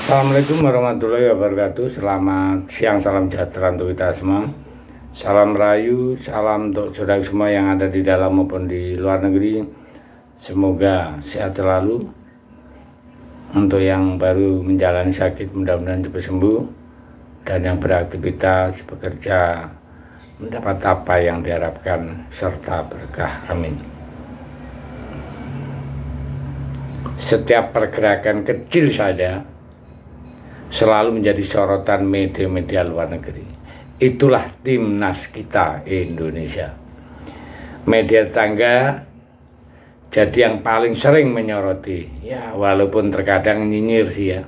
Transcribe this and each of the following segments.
Assalamualaikum warahmatullahi wabarakatuh. Selamat siang, salam sejahtera untuk kita semua. Salam rayu, salam untuk saudara semua yang ada di dalam maupun di luar negeri. Semoga sehat selalu. Untuk yang baru menjalani sakit, mudah-mudahan cepat sembuh. Dan yang beraktivitas, bekerja, mendapat apa yang diharapkan serta berkah. Amin. Setiap pergerakan kecil saja selalu menjadi sorotan media-media luar negeri. Itulah timnas kita Indonesia. Media tetangga jadi yang paling sering menyoroti, ya walaupun terkadang nyinyir sih ya.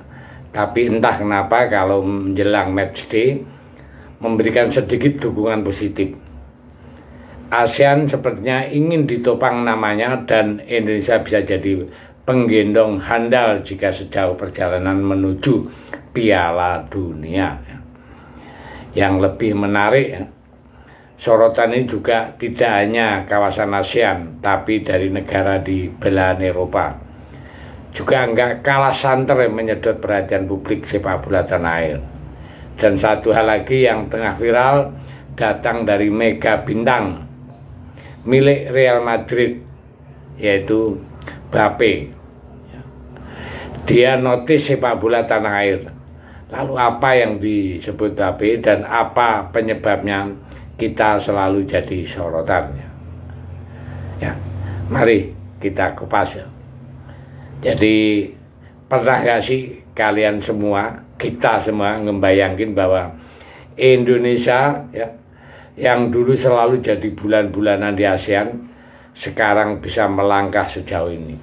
Tapi entah kenapa kalau menjelang matchday memberikan sedikit dukungan positif. ASEAN sepertinya ingin ditopang namanya dan Indonesia bisa jadi penggendong handal jika sejauh perjalanan menuju Piala Dunia. Yang lebih menarik ya, sorotan ini juga tidak hanya kawasan ASEAN, tapi dari negara di belahan Eropa. Juga enggak kalah santer menyedot perhatian publik sepak bola tanah air. Dan satu hal lagi yang tengah viral datang dari mega bintang milik Real Madrid, yaitu Mbappe. Dia notis sepak bola tanah air. Lalu apa yang disebut Mbappe dan apa penyebabnya kita selalu jadi sorotan? Ya, mari kita kupas ya. Jadi pernah gak sih kalian semua, kita semua ngebayangin bahwa Indonesia ya, yang dulu selalu jadi bulan-bulanan di ASEAN, sekarang bisa melangkah sejauh ini.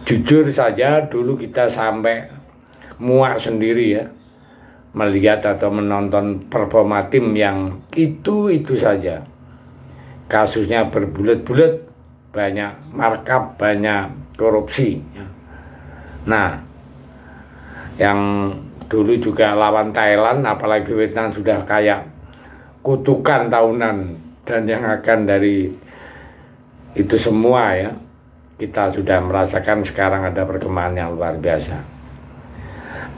Jujur saja dulu kita sampai muak sendiri ya melihat atau menonton performa tim yang itu saja. Kasusnya berbulet-bulet, banyak markup, banyak korupsi. Nah, yang dulu juga lawan Thailand, apalagi Vietnam sudah kayak kutukan tahunan, dan yang akan dari itu semua ya, kita sudah merasakan sekarang ada perkembangan yang luar biasa.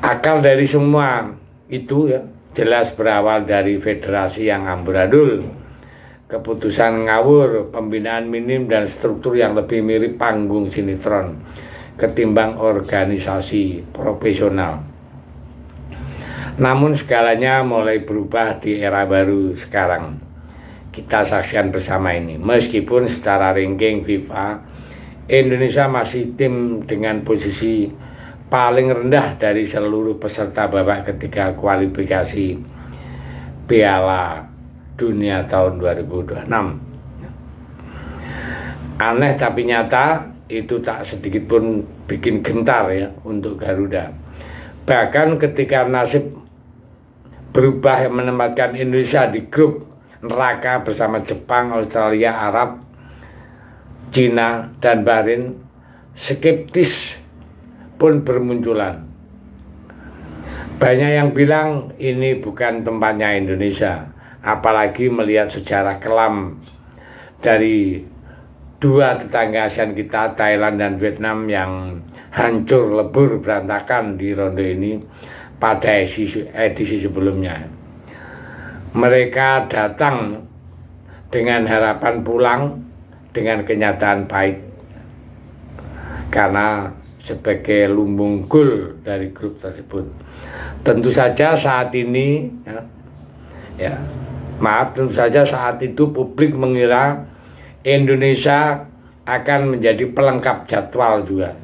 Akal dari semua itu ya jelas berawal dari federasi yang amburadul, keputusan ngawur, pembinaan minim dan struktur yang lebih mirip panggung sinetron ketimbang organisasi profesional. Namun segalanya mulai berubah di era baru sekarang. Kita saksikan bersama ini. Meskipun secara ranking FIFA Indonesia masih tim dengan posisi paling rendah dari seluruh peserta babak ketiga kualifikasi Piala Dunia tahun 2026. Aneh tapi nyata, itu tak sedikit pun bikin gentar ya untuk Garuda. Bahkan ketika nasib berubah menempatkan Indonesia di grup neraka bersama Jepang, Australia, Arab, Cina, dan Bahrain, skeptis pun bermunculan. Banyak yang bilang ini bukan tempatnya Indonesia, apalagi melihat sejarah kelam dari dua tetangga ASEAN kita, Thailand dan Vietnam, yang hancur lebur berantakan di ronde ini pada edisi sebelumnya. Mereka datang dengan harapan pulang dengan kenyataan pahit, karena sebagai lumbung gol dari grup tersebut. Tentu saja saat ini tentu saja saat itu publik mengira Indonesia akan menjadi pelengkap jadwal juga,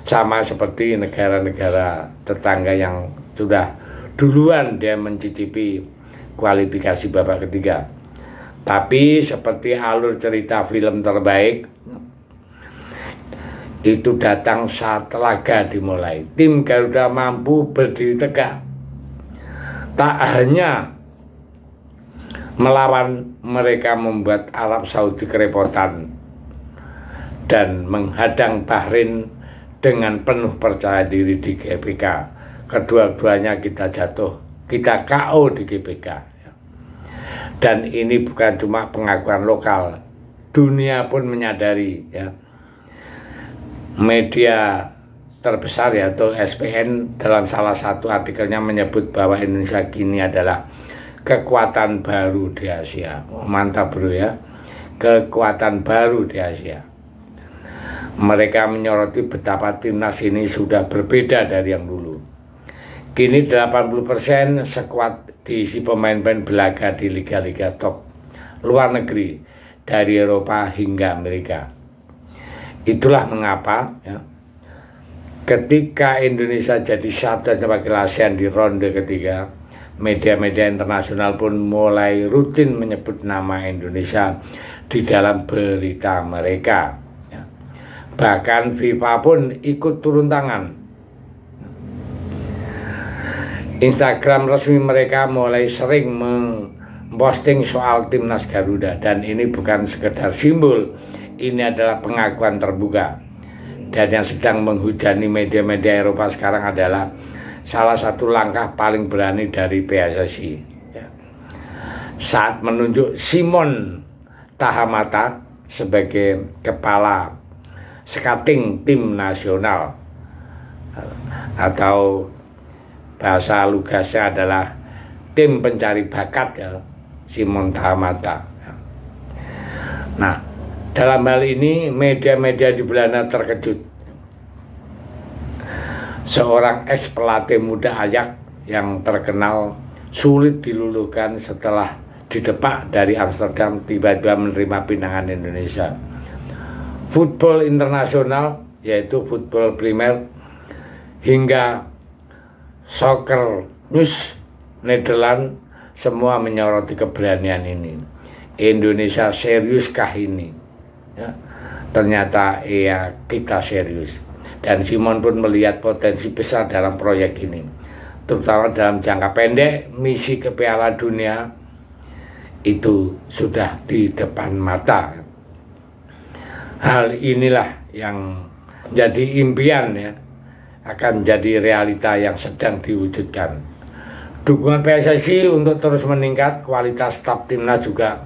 sama seperti negara-negara tetangga yang sudah duluan dia mencicipi kualifikasi babak ketiga. Tapi seperti alur cerita film terbaik, itu datang saat laga dimulai. Tim Garuda mampu berdiri tegak. Tak hanya melawan, mereka membuat Arab Saudi kerepotan dan menghadang Bahrain dengan penuh percaya diri di GBK. Kedua-duanya kita KO di GBK. Dan ini bukan cuma pengakuan lokal, dunia pun menyadari ya. Media terbesar yaitu SPN dalam salah satu artikelnya menyebut bahwa Indonesia kini adalah kekuatan baru di Asia. Mantap bro ya, kekuatan baru di Asia. Mereka menyoroti betapa timnas ini sudah berbeda dari yang dulu. Kini 80% skuad diisi pemain-pemain belaga di liga-liga top luar negeri dari Eropa hingga Amerika. Itulah mengapa ya, ketika Indonesia jadi satu wakil ASEAN di ronde ketiga, media-media internasional pun mulai rutin menyebut nama Indonesia di dalam berita mereka. Ya. Bahkan FIFA pun ikut turun tangan. Instagram resmi mereka mulai sering memposting soal timnas Garuda, dan ini bukan sekedar simbol, ini adalah pengakuan terbuka. Dan yang sedang menghujani media-media Eropa sekarang adalah salah satu langkah paling berani dari PSSI ya, saat menunjuk Simon Tahamata sebagai kepala scouting tim nasional, atau bahasa lugasnya adalah tim pencari bakat ya, Simon Tahamata. Nah, dalam hal ini media-media di Belanda terkejut. Seorang ex pelatih muda Ajax yang terkenal sulit diluluhkan setelah didepak dari Amsterdam tiba-tiba menerima pinangan Indonesia. Football internasional, yaitu football primer, hingga Soccer News Nederland semua menyoroti keberanian ini. Indonesia seriuskah ini? Ya, ternyata iya, kita serius. Dan Simon pun melihat potensi besar dalam proyek ini, terutama dalam jangka pendek. Misi ke Piala Dunia itu sudah di depan mata. Hal inilah yang jadi impian ya, akan jadi realita yang sedang diwujudkan. Dukungan PSSI untuk terus meningkat, kualitas staf timnas juga